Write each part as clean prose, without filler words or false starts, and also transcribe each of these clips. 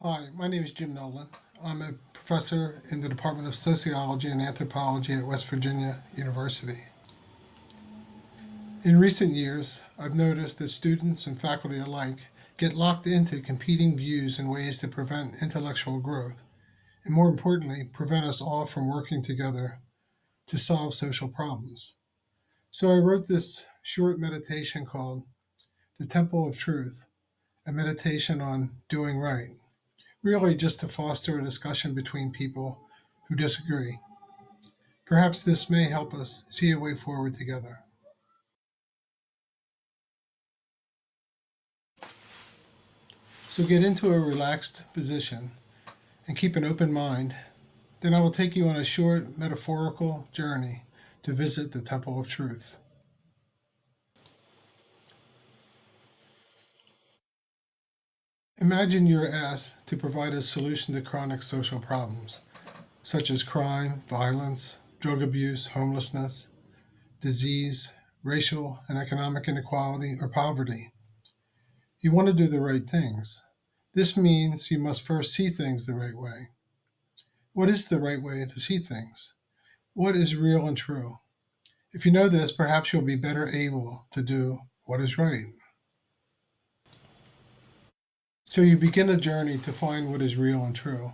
Hi, my name is Jim Nolan. I'm a professor in the Department of Sociology and Anthropology at West Virginia University. In recent years, I've noticed that students and faculty alike get locked into competing views in ways that prevent intellectual growth, and more importantly, prevent us all from working together to solve social problems. So I wrote this short meditation called The Temple of Truth, a meditation on doing right, really just to foster a discussion between people who disagree. Perhaps this may help us see a way forward together. So get into a relaxed position and keep an open mind. Then I will take you on a short metaphorical journey to visit the Temple of Truth. Imagine you're asked to provide a solution to chronic social problems, such as crime, violence, drug abuse, homelessness, disease, racial and economic inequality, or poverty. You want to do the right things. This means you must first see things the right way. What is the right way to see things? What is real and true? If you know this, perhaps you'll be better able to do what is right. So you begin a journey to find what is real and true.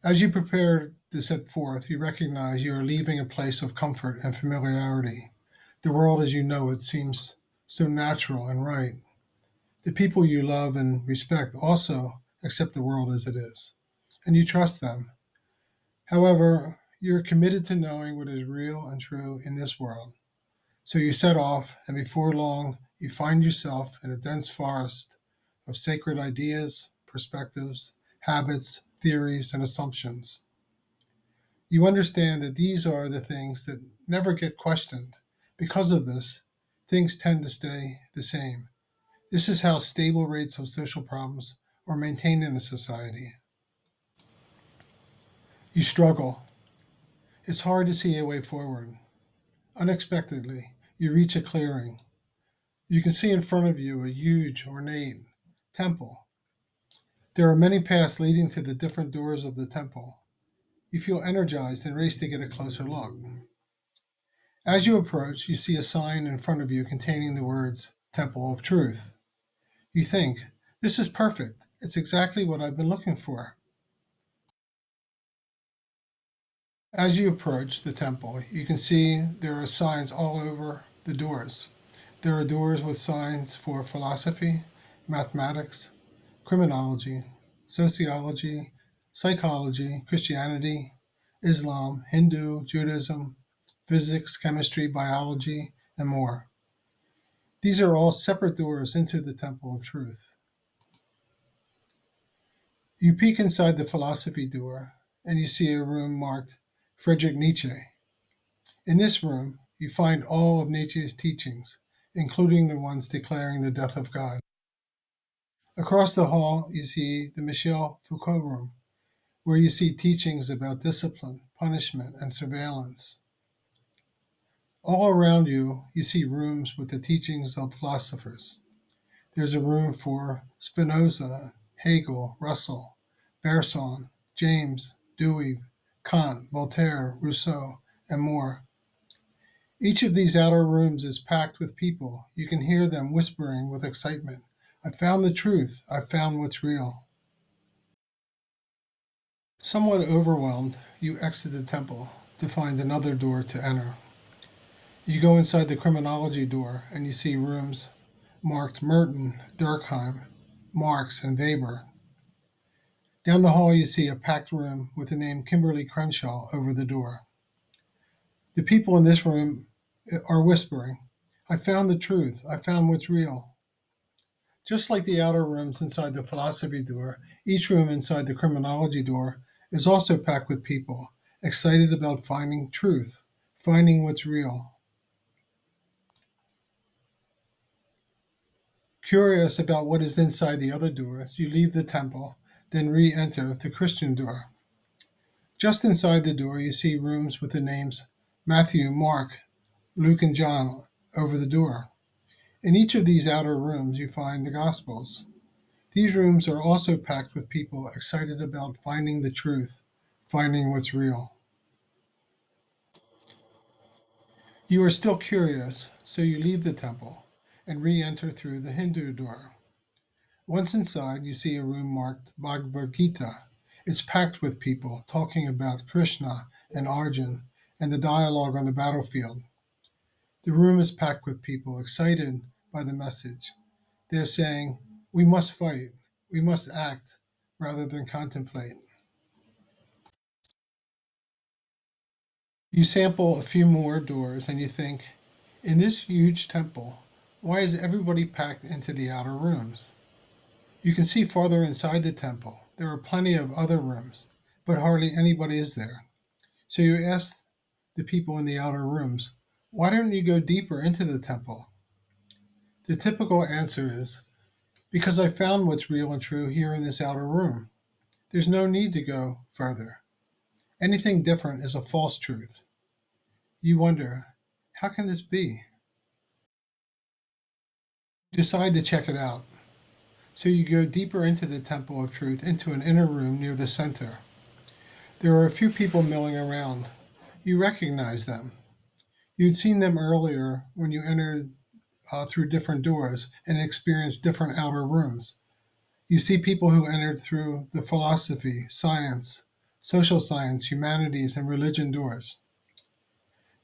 As you prepare to set forth, you recognize you are leaving a place of comfort and familiarity. The world as you know it seems so natural and right. The people you love and respect also accept the world as it is, and you trust them. However, you're committed to knowing what is real and true in this world. So you set off, and before long, you find yourself in a dense forest of sacred ideas, perspectives, habits, theories, and assumptions. You understand that these are the things that never get questioned. Because of this, things tend to stay the same. This is how stable rates of social problems are maintained in a society. You struggle. It's hard to see a way forward. Unexpectedly, you reach a clearing. You can see in front of you a huge, ornate temple. There are many paths leading to the different doors of the temple. You feel energized and race to get a closer look. As you approach, you see a sign in front of you containing the words Temple of Truth. You think, this is perfect. It's exactly what I've been looking for. As you approach the temple, you can see there are signs all over the doors. There are doors with signs for philosophy, mathematics, criminology, sociology, psychology, Christianity, Islam, Hindu, Judaism, physics, chemistry, biology, and more. These are all separate doors into the Temple of Truth. You peek inside the philosophy door and you see a room marked Friedrich Nietzsche. In this room, you find all of Nietzsche's teachings, including the ones declaring the death of God. Across the hall, you see the Michel Foucault room, where you see teachings about discipline, punishment, and surveillance. All around you, you see rooms with the teachings of philosophers. There's a room for Spinoza, Hegel, Russell, Bergson, James, Dewey, Kant, Voltaire, Rousseau, and more. Each of these outer rooms is packed with people. You can hear them whispering with excitement. I found the truth. I found what's real. Somewhat overwhelmed, you exit the temple to find another door to enter. You go inside the criminology door and you see rooms marked Merton, Durkheim, Marx, and Weber. Down the hall, you see a packed room with the name Kimberly Crenshaw over the door. The people in this room are whispering, I found the truth. I found what's real. Just like the outer rooms inside the philosophy door, each room inside the criminology door is also packed with people excited about finding truth, finding what's real. Curious about what is inside the other doors, you leave the temple, then re enter the Christian door. Just inside the door, you see rooms with the names Matthew, Mark, Luke, and John over the door. In each of these outer rooms, you find the Gospels. These rooms are also packed with people excited about finding the truth, finding what's real. You are still curious, so you leave the temple and re enter through the Hindu door. Once inside, you see a room marked Bhagavad Gita. It's packed with people talking about Krishna and Arjun and the dialogue on the battlefield. The room is packed with people excited by the message. They're saying, "We must fight, we must act," rather than contemplate. You sample a few more doors and you think, in this huge temple, why is everybody packed into the outer rooms? You can see farther inside the temple. There are plenty of other rooms, but hardly anybody is there. So you ask the people in the outer rooms, why don't you go deeper into the temple? The typical answer is, because I found what's real and true here in this outer room. There's no need to go further. Anything different is a false truth. You wonder, how can this be? You decide to check it out. So you go deeper into the temple of truth, into an inner room near the center. There are a few people milling around. You recognize them. You'd seen them earlier when you entered through different doors and experienced different outer rooms. You see people who entered through the philosophy, science, social science, humanities, and religion doors.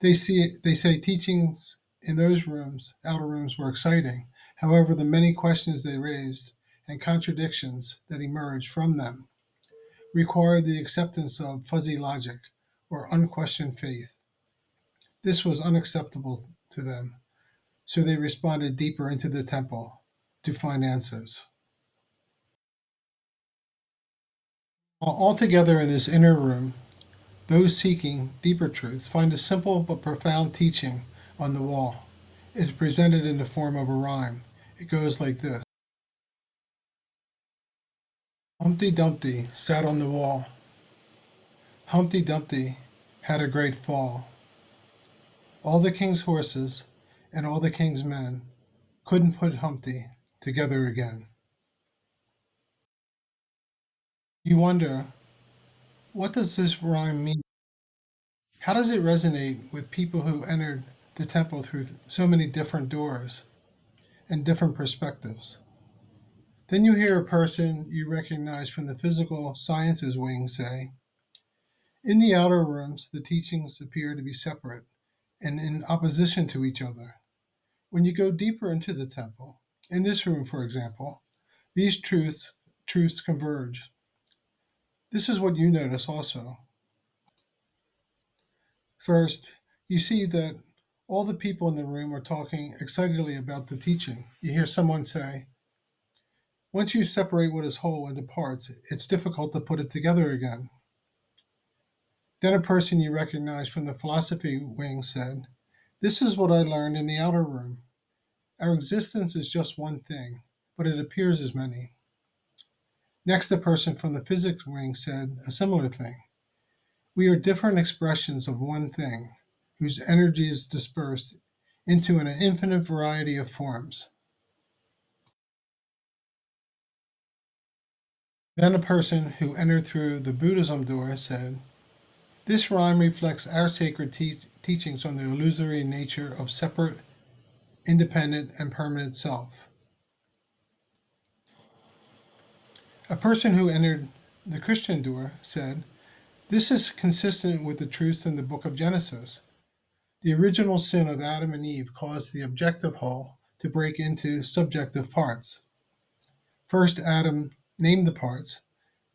They say teachings in those rooms, outer rooms, were exciting. However, the many questions they raised and contradictions that emerged from them required the acceptance of fuzzy logic or unquestioned faith. This was unacceptable to them, so they responded deeper into the temple to find answers. Altogether in this inner room, those seeking deeper truths find a simple but profound teaching on the wall. It's presented in the form of a rhyme. It goes like this: Humpty Dumpty sat on the wall. Humpty Dumpty had a great fall. All the king's horses and all the king's men couldn't put Humpty together again. You wonder, what does this rhyme mean? How does it resonate with people who entered the temple through so many different doors and different perspectives? Then you hear a person you recognize from the physical sciences wing say, in the outer rooms, the teachings appear to be separate and in opposition to each other. When you go deeper into the temple, in this room, for example, these truths converge. This is what you notice also. First, you see that all the people in the room are talking excitedly about the teaching. You hear someone say, once you separate what is whole into parts, it's difficult to put it together again. Then a person you recognize from the philosophy wing said, this is what I learned in the outer room. Our existence is just one thing, but it appears as many. Next, a person from the physics wing said a similar thing. We are different expressions of one thing, whose energy is dispersed into an infinite variety of forms. Then a person who entered through the Buddhism door said, this rhyme reflects our sacred teachings on the illusory nature of separate, independent, and permanent self. A person who entered the Christian door said, this is consistent with the truths in the book of Genesis. The original sin of Adam and Eve caused the objective whole to break into subjective parts. First, Adam named the parts,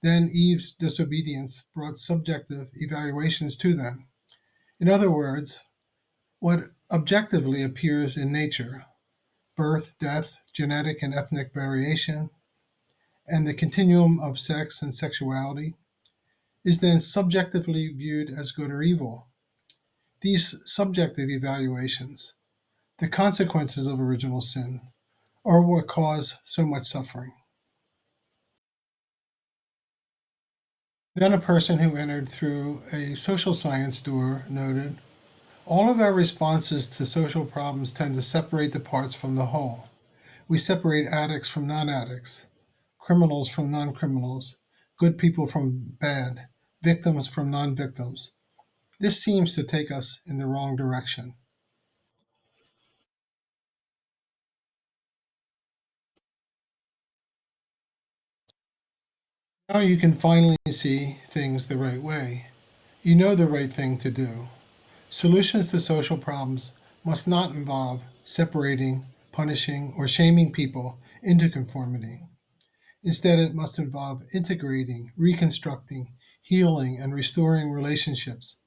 then Eve's disobedience brought subjective evaluations to them. In other words, what objectively appears in nature, birth, death, genetic and ethnic variation, and the continuum of sex and sexuality, is then subjectively viewed as good or evil. These subjective evaluations, the consequences of original sin, are what cause so much suffering. Then a person who entered through a social science door noted, all of our responses to social problems tend to separate the parts from the whole. We separate addicts from non-addicts, criminals from non criminals, good people from bad, victims from non victims. This seems to take us in the wrong direction. Now you can finally see things the right way. You know the right thing to do. Solutions to social problems must not involve separating, punishing, or shaming people into conformity. Instead, it must involve integrating, reconstructing, healing, and restoring relationships.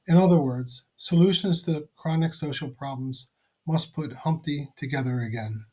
In other words, solutions to chronic social problems must put Humpty together again.